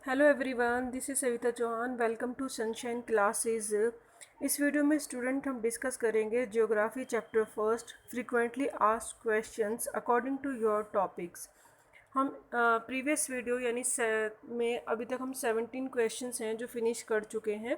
Hello everyone, this is Savita Chauhan. Welcome to sunshine classes. इस video में student हम discuss करेंगे geography chapter first, frequently asked questions according to your topics. हम previous video में अभी तक हम 17 क्वेश्चंस हैं जो फिनिश कर चुके हैं।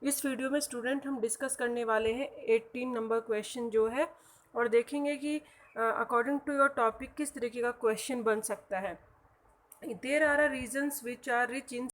इस वीडियो में स्टूडेंट हम डिस्कस करने वाले हैं 18 नंबर क्वेश्चन जो है, और देखेंगे कि अकॉर्डिंग टू योर टॉपिक किस तरीके का क्वेश्चन बन सकता है। There are reasons which are rich in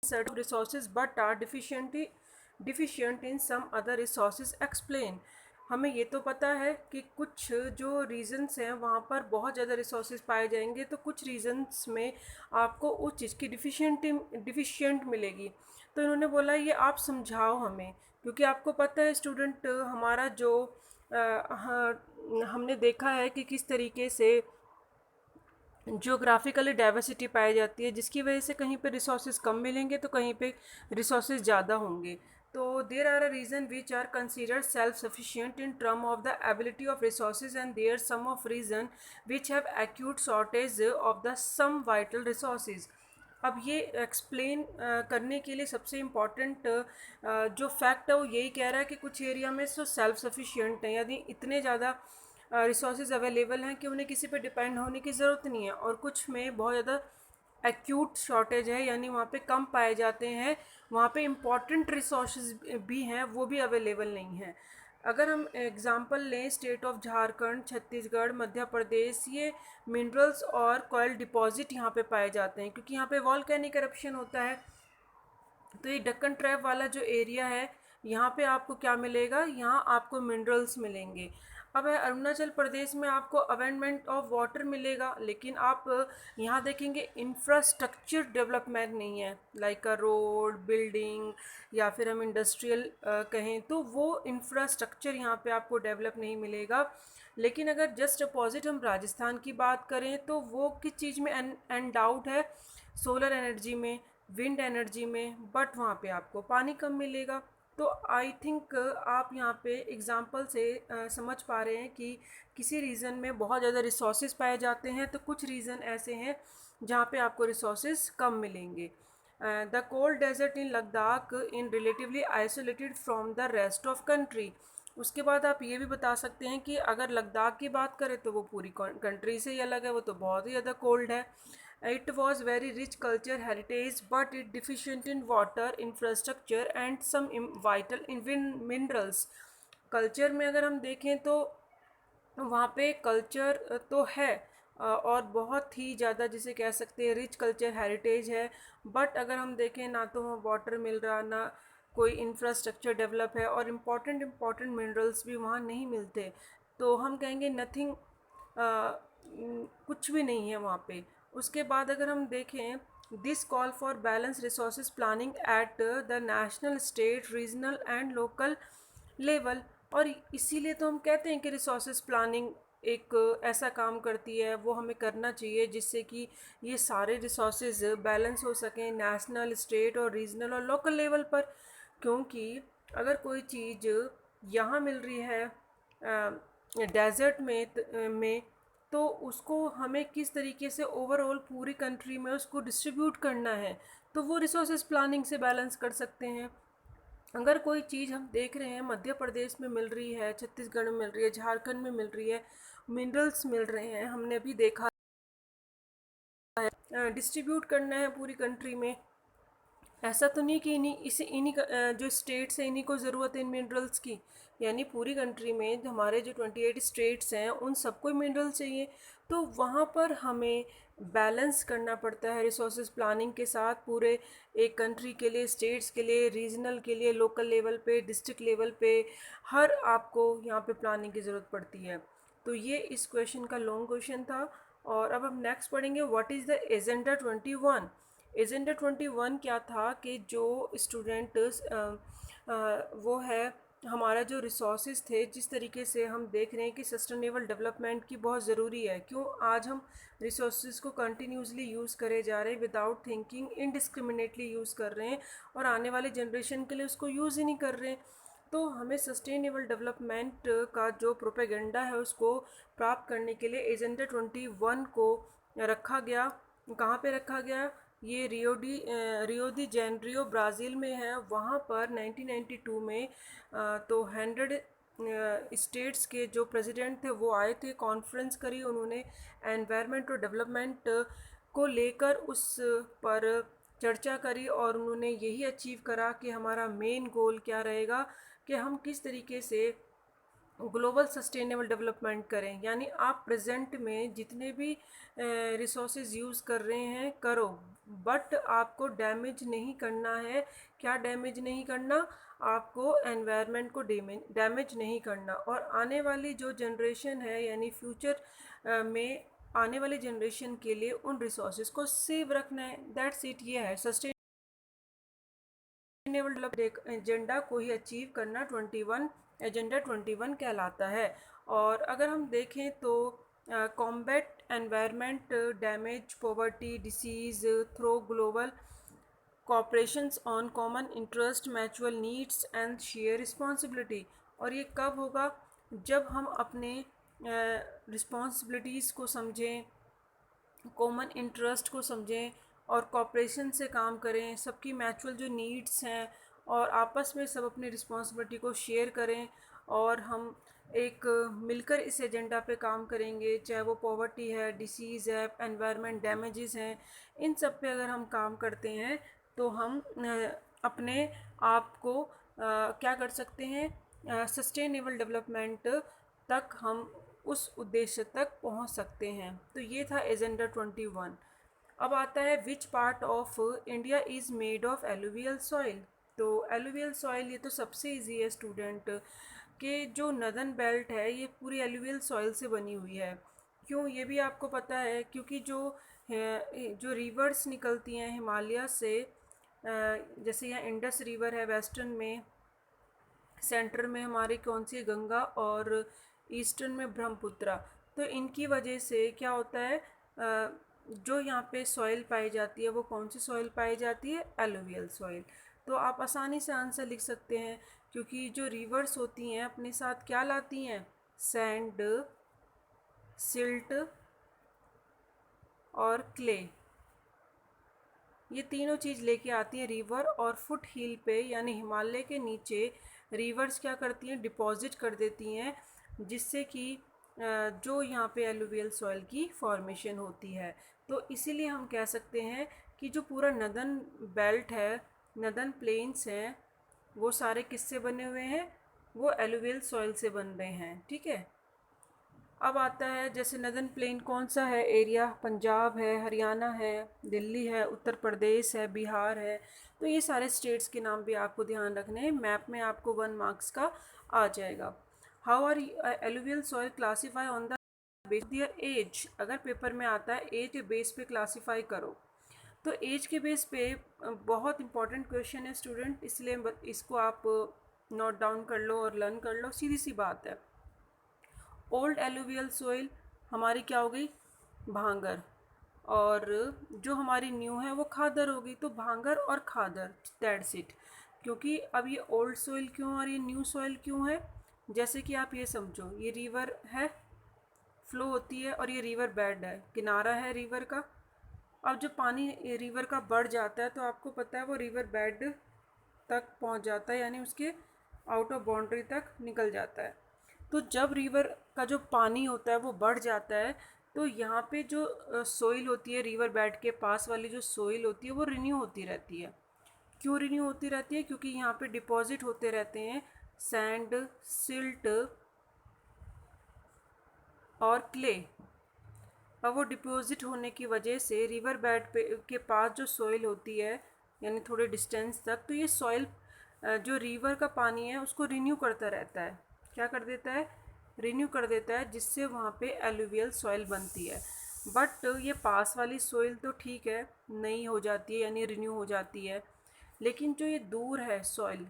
certain resources but are deficient in some other resources. Explain. हमें ये तो पता है कि कुछ जो रीजंस हैं वहाँ पर बहुत ज़्यादा रिसोर्सेज पाए जाएंगे, तो कुछ रीजंस में आपको उस चीज़ की डिफिशियंट मिलेगी। तो इन्होंने बोला ये आप समझाओ हमें, क्योंकि आपको पता है स्टूडेंट, हमारा जो हमने देखा है कि किस तरीके से जियोग्राफिकली डाइवर्सिटी पाई जाती है, जिसकी वजह से कहीं पे रिसोर्सेज कम मिलेंगे तो कहीं पे रिसोर्सेज ज़्यादा होंगे। तो there are a region which are considered self sufficient in term of the ability of resources and there some of region which have acute shortage of the some vital resources. अब ये explain करने के लिए सबसे important जो fact है वो यही कह रहा है कि कुछ एरिया में सो सेल्फ सफिशिएंट है, यानी इतने ज़्यादा रिसोर्सेज अवेलेबल हैं कि उन्हें किसी पे डिपेंड होने की ज़रूरत नहीं है, और कुछ में बहुत ज़्यादा एक्यूट शॉर्टेज है, यानी वहाँ पे कम पाए जाते हैं, वहाँ पे इम्पॉर्टेंट रिसोर्सेज भी हैं वो भी अवेलेबल नहीं हैं। अगर हम एग्जांपल लें, स्टेट ऑफ झारखंड, छत्तीसगढ़, मध्य प्रदेश, ये मिनरल्स और कॉयल डिपॉजिट यहाँ पे पाए जाते हैं, क्योंकि यहाँ पे वॉल्केनिक eruption होता है। तो ये डक्कन ट्रैप वाला जो एरिया है, यहाँ पे आपको क्या मिलेगा, यहाँ आपको मिनरल्स मिलेंगे। अब है अरुणाचल प्रदेश में आपको अवेंडमेंट ऑफ वाटर मिलेगा, लेकिन आप यहाँ देखेंगे इंफ्रास्ट्रक्चर डेवलपमेंट नहीं है, लाइक अ रोड, बिल्डिंग, या फिर हम इंडस्ट्रियल कहें तो वो इंफ्रास्ट्रक्चर यहाँ पे आपको डेवलप नहीं मिलेगा। लेकिन अगर जस्ट अपोजिट हम राजस्थान की बात करें तो वो किस चीज़ में एंडाउट है, सोलर एनर्जी में, विंड एनर्जी में, बट वहाँ पे आपको पानी कम मिलेगा। तो आई थिंक आप यहाँ पे एग्जांपल से समझ पा रहे हैं कि किसी रीजन में बहुत ज़्यादा रिसोर्सेज पाए जाते हैं, तो कुछ रीजन ऐसे हैं जहाँ पे आपको रिसोर्सेज कम मिलेंगे। The cold desert in Ladakh in relatively isolated from the rest of country. उसके बाद आप ये भी बता सकते हैं कि अगर लद्दाख की बात करें तो वो पूरी कंट्री से ही अलग है, वो तो बहुत ही ज़्यादा कोल्ड है। It was very rich culture heritage, but it deficient in water, infrastructure and some vital minerals. Culture में अगर हम देखें तो वहाँ पे कल्चर तो है, और बहुत ही ज़्यादा जिसे कह सकते हैं रिच कल्चर हेरिटेज है, बट अगर हम देखें ना तो वहाँ वाटर मिल रहा, ना कोई इंफ्रास्ट्रक्चर डेवलप है, और इम्पॉर्टेंट मिनरल्स भी वहाँ नहीं मिलते। तो हम कहेंगे नथिंग, कुछ भी नहीं है वहाँ पे। उसके बाद अगर हम देखें, this call for balance resources planning at the national, state, regional and local level. और इसीलिए तो हम कहते हैं कि रिसोर्सेज प्लानिंग एक ऐसा काम करती है, वो हमें करना चाहिए जिससे कि ये सारे रिसोर्सेज बैलेंस हो सकें नेशनल, स्टेट और रीजनल और लोकल लेवल पर। क्योंकि अगर कोई चीज़ यहाँ मिल रही है डेजर्ट में तो उसको हमें किस तरीके से ओवरऑल पूरी कंट्री में उसको डिस्ट्रीब्यूट करना है, तो वो रिसोर्सेज प्लानिंग से बैलेंस कर सकते हैं। अगर कोई चीज़ हम देख रहे हैं मध्य प्रदेश में मिल रही है, छत्तीसगढ़ में मिल रही है, झारखंड में मिल रही है, मिनरल्स मिल रहे हैं, हमने अभी देखा है, डिस्ट्रीब्यूट करना है पूरी कंट्री में। ऐसा तो नहीं कि जो स्टेट्स हैं इन्हीं को ज़रूरत है इन मिनरल्स की, यानी पूरी कंट्री में हमारे जो 28 स्टेट्स हैं उन सबको मिनरल चाहिए। तो वहाँ पर हमें बैलेंस करना पड़ता है रिसोर्सेज प्लानिंग के साथ, पूरे एक कंट्री के लिए, स्टेट्स के लिए, रीजनल के लिए, लोकल लेवल पे, डिस्ट्रिक्ट लेवल पे, हर आपको यहाँ पे प्लानिंग की ज़रूरत पड़ती है। तो ये इस क्वेश्चन का लॉन्ग क्वेश्चन था। और अब हम नेक्स्ट पढ़ेंगे, what is the agenda 21। Agenda 21 क्या था कि जो स्टूडेंट वो है हमारा जो रिसोर्सेज थे, जिस तरीके से हम देख रहे हैं कि सस्टेनेबल डेवलपमेंट की बहुत ज़रूरी है, क्यों आज हम रिसोर्सेज को कंटिन्यूसली यूज़ करे जा रहे हैं विदाउट थिंकिंग, इनडिस्क्रिमिनेटली यूज़ कर रहे हैं, और आने वाली जनरेशन के लिए उसको यूज़ ही नहीं कर रहे हैं। तो हमें सस्टेनेबल डेवलपमेंट का जो प्रोपेगेंडा है उसको प्राप्त करने के लिए एजेंडा 21 को रखा गया। कहाँ पे रखा गया? ये रियो दी जेनरियो ब्राज़ील में है। वहाँ पर 1992 में तो 100 स्टेट्स के जो प्रेसिडेंट थे वो आए थे, कॉन्फ्रेंस करी उन्होंने एनवायरनमेंट और डेवलपमेंट को लेकर, उस पर चर्चा करी और उन्होंने यही अचीव करा कि हमारा मेन गोल क्या रहेगा कि हम किस तरीके से ग्लोबल सस्टेनेबल डेवलपमेंट करें। यानी आप प्रेजेंट में जितने भी रिसोर्सेज यूज़ कर रहे हैं करो, बट आपको डैमेज नहीं करना है। क्या डैमेज नहीं करना? आपको एनवायरनमेंट को डैमेज नहीं करना। और आने वाली जो जनरेशन है, यानी फ्यूचर में आने वाली जनरेशन के लिए उन रिसोर्सेज को सेव रखना है। That's it. ये है सस्टेनेबल डेवलपमेंट एजेंडा को ही अचीव करना 21 एजेंडा 21 कहलाता है। और अगर हम देखें तो combat environment damage, poverty, disease through global cooperations on common interest, mutual needs and share responsibility. और ये कब होगा? जब हम अपने रिस्पॉन्सिबिलिटीज़ को समझें, कॉमन इंटरेस्ट को समझें और कॉपरेशन से काम करें, सबकी म्यूचुअल जो नीड्स हैं, और आपस में सब अपनी रिस्पॉन्सिबिलिटी को शेयर करें, और हम एक मिलकर इस एजेंडा पे काम करेंगे। चाहे वो पॉवर्टी है, डिसीज़ है, एनवायरनमेंट डैमेजेस हैं, इन सब पे अगर हम काम करते हैं तो हम अपने आप को क्या कर सकते हैं, सस्टेनेबल डेवलपमेंट तक हम उस उद्देश्य तक पहुंच सकते हैं। तो ये था एजेंडा 21। अब आता है which part of India is made of alluvial soil. तो एलुवियल सॉइल ये तो सबसे ईजी है स्टूडेंट, कि जो नदन बेल्ट है ये पूरी एलुवियल सॉइल से बनी हुई है। क्यों? ये भी आपको पता है, क्योंकि जो रिवर्स निकलती हैं हिमालय से, जैसे यहाँ इंडस रिवर है वेस्टर्न में, सेंटर में हमारे कौन सी गंगा, और ईस्टर्न में ब्रह्मपुत्रा। तो इनकी वजह से क्या होता है, जो यहाँ पे सॉइल पाई जाती है वो कौन सी सॉइल पाई जाती है? Alluvial soil. तो आप आसानी से आंसर लिख सकते हैं, क्योंकि जो रिवर्स होती हैं अपने साथ क्या लाती हैं? सैंड, सिल्ट और क्ले। ये तीनों चीज़ लेके आती हैं रिवर, और फुट हिल पे यानी हिमालय के नीचे रिवर्स क्या करती हैं? डिपॉजिट कर देती हैं, जिससे कि जो यहाँ पे एलुवियल सॉइल की फॉर्मेशन होती है। तो इसीलिए हम कह सकते हैं कि जो पूरा नदन बेल्ट है, नदन प्लेन्स हैं, वो सारे किससे बने हुए हैं? वो एलुवियल सॉइल से बन रहे हैं। ठीक है। अब आता है जैसे नदन प्लेन कौन सा है एरिया? पंजाब है, हरियाणा है, दिल्ली है, उत्तर प्रदेश है, बिहार है। तो ये सारे स्टेट्स के नाम भी आपको ध्यान रखने हैं। मैप में आपको 1 मार्क्स का आ जाएगा। How are alluvial soil classify on the base of their age? अगर पेपर में आता है एज के बेस पे क्लासीफाई करो, तो एज के बेस पे बहुत इंपॉर्टेंट क्वेश्चन है स्टूडेंट, इसलिए इसको आप नोट डाउन कर लो और लर्न कर लो। सीधी सी बात है। ओल्ड एलुवियल सोइल हमारी क्या हो गई? भांगर। और जो हमारी न्यू है वो खादर हो गई। तो भांगर और खादर, दैट्स इट। क्योंकि अब ये ओल्ड सोइल क्यों और ये न्यू सोइल क्यों है? जैसे कि आप ये समझो, ये रिवर है, फ्लो होती है, और ये रिवर बेड है, किनारा है रिवर का। अब जब पानी रिवर का बढ़ जाता है तो आपको पता है वो रिवर बेड तक पहुंच जाता है, यानी उसके आउट ऑफ बाउंड्री तक निकल जाता है। तो जब रिवर का जो पानी होता है वो बढ़ जाता है, तो यहाँ पे जो सोइल होती है रिवर बेड के पास वाली जो सोइल होती है वो रिन्यू होती रहती है। क्यों रिन्यू होती रहती है? क्योंकि यहाँ पे डिपॉजिट होते रहते हैं सैंड, सिल्ट और क्ले। अब वो डिपॉजिट होने की वजह से रिवर बेड पे के पास जो सॉइल होती है, यानी थोड़े डिस्टेंस तक, तो ये सॉइल जो रिवर का पानी है उसको रिन्यू करता रहता है। क्या कर देता है? रिन्यू कर देता है, जिससे वहाँ पे एलुवियल सॉइल बनती है। बट ये पास वाली सॉइल तो ठीक है, नई हो जाती है यानी रिन्यू हो जाती है, लेकिन जो ये दूर है सॉइल,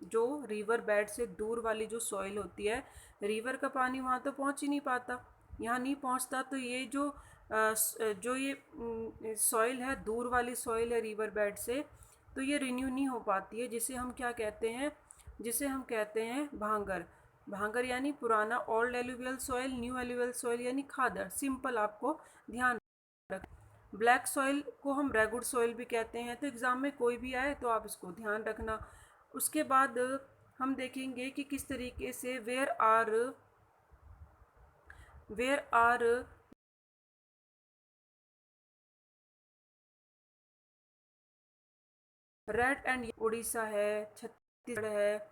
जो रिवर बेड से दूर वाली जो सॉइल होती है, रिवर का पानी वहाँ तो पहुँच ही नहीं पाता, यहाँ नहीं पहुँचता। तो ये जो ये सॉइल है, दूर वाली सॉइल है रिवर बेड से, तो ये रिन्यू नहीं हो पाती है, जिसे हम क्या कहते हैं? जिसे हम कहते हैं भांगर। भांगर यानी पुराना old alluvial soil, new alluvial soil यानी खादर। सिंपल आपको ध्यान रख। ब्लैक सॉइल को हम रेगुड सॉइल भी कहते हैं। तो एग्ज़ाम में कोई भी आए तो आप इसको ध्यान रखना। उसके बाद हम देखेंगे कि किस तरीके से where are red and Odisha है, छत्तीसगढ़ है,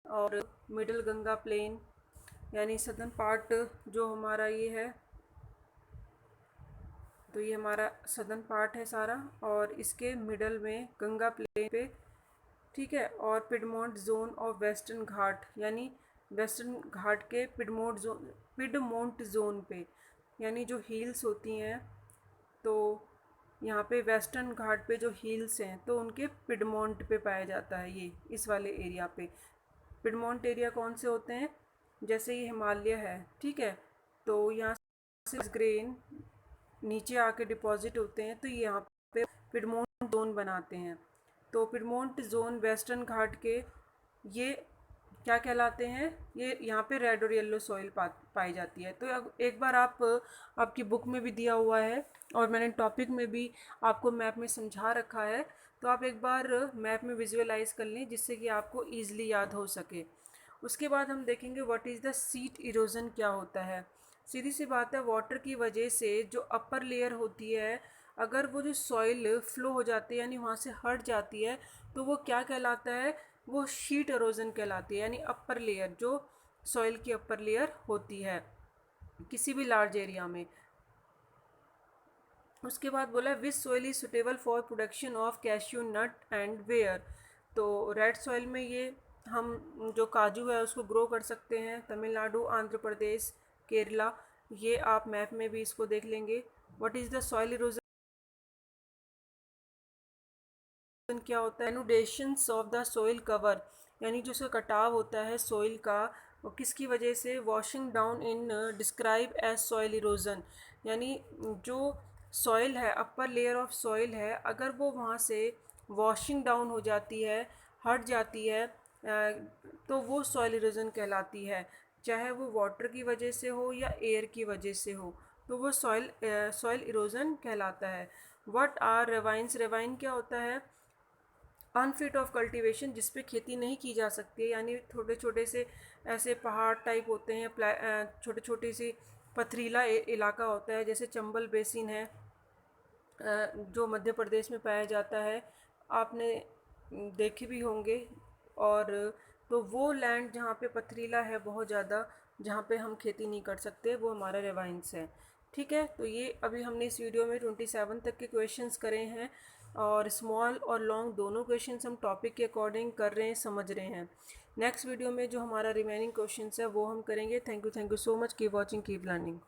और मिडल गंगा प्लेन यानी सदर्न पार्ट जो हमारा ये है, तो ये हमारा सदर्न पार्ट है सारा, और इसके मिडल में गंगा प्लेन पे, ठीक है। और पिडमोंट जोन ऑफ वेस्टर्न घाट यानी वेस्टर्न घाट के पिडमोंट जोन पे, यानी जो हिल्स होती हैं, तो यहाँ पे वेस्टर्न घाट पे जो हिल्स हैं तो उनके पिडमोंट पे पाया जाता है ये, इस वाले एरिया पे। पिडमोंट एरिया कौन से होते हैं, जैसे ये हिमालय है, ठीक है, तो यहाँ से ग्रेन नीचे आके डिपॉजिट होते हैं, तो यहाँ पे पिडमोंट जोन बनाते हैं। तो पिडमोंट जोन वेस्टर्न घाट के ये क्या कहलाते हैं, ये यहाँ पे रेड और येलो सॉइल पाई जाती है। तो अब एक बार आपकी बुक में भी दिया हुआ है और मैंने टॉपिक में भी आपको मैप में समझा रखा है, तो आप एक बार मैप में विजुअलाइज कर लें जिससे कि आपको ईजिली याद हो सके। उसके बाद हम देखेंगे what is the seat erosion क्या होता है। सीधी सी बात है, वाटर की वजह से जो अपर लेयर होती है, अगर वो जो सॉइल फ्लो हो जाती है यानी वहाँ से हट जाती है, तो वो क्या कहलाता है, वो शीट इरोजन कहलाती है, यानी अपर लेयर जो सॉइल की अपर लेयर होती है किसी भी लार्ज एरिया में। उसके बाद बोला which soil is suitable for production of cashew nut and where. तो रेड सॉइल में ये हम जो काजू है उसको ग्रो कर सकते हैं, तमिलनाडु, आंध्र प्रदेश, केरला, ये आप मैप में भी इसको देख लेंगे। What is the soil erosion क्या होता है, इनुडेशंस ऑफ द सॉइल कवर, यानी जो उसका कटाव होता है सॉइल का, वो किसकी वजह से, washing down in describe as soil erosion, यानी जो सॉइल है, अपर लेयर ऑफ सॉइल है, अगर वो वहाँ से वॉशिंग डाउन हो जाती है, हट जाती है, तो वो सॉइल इरोजन कहलाती है, चाहे वो वाटर की वजह से हो या एयर की वजह से हो, तो वो सॉइल इरोजन कहलाता है। व्हाट आर रेवाइंस, रेवाइन क्या होता है, अनफिट ऑफ कल्टीवेशन, जिस पे खेती नहीं की जा सकती, यानी छोटे छोटे से ऐसे पहाड़ टाइप होते हैं, छोटे छोटी सी पथरीला इलाका होता है, जैसे चंबल बेसिन है जो मध्य प्रदेश में पाया जाता है, आपने देखे भी होंगे। और तो वो लैंड जहाँ पे पथरीला है बहुत ज़्यादा, जहाँ पे हम खेती नहीं कर सकते, वो हमारा रेवाइंस है, ठीक है। तो ये अभी हमने इस वीडियो में 27 तक के क्वेश्चंस करे हैं, और स्मॉल और लॉन्ग दोनों क्वेश्चंस हम टॉपिक के अकॉर्डिंग कर रहे हैं, समझ रहे हैं। नेक्स्ट वीडियो में जो हमारा रिमेनिंग क्वेश्चंस है वो हम करेंगे। Thank you so much, keep watching, keep learning.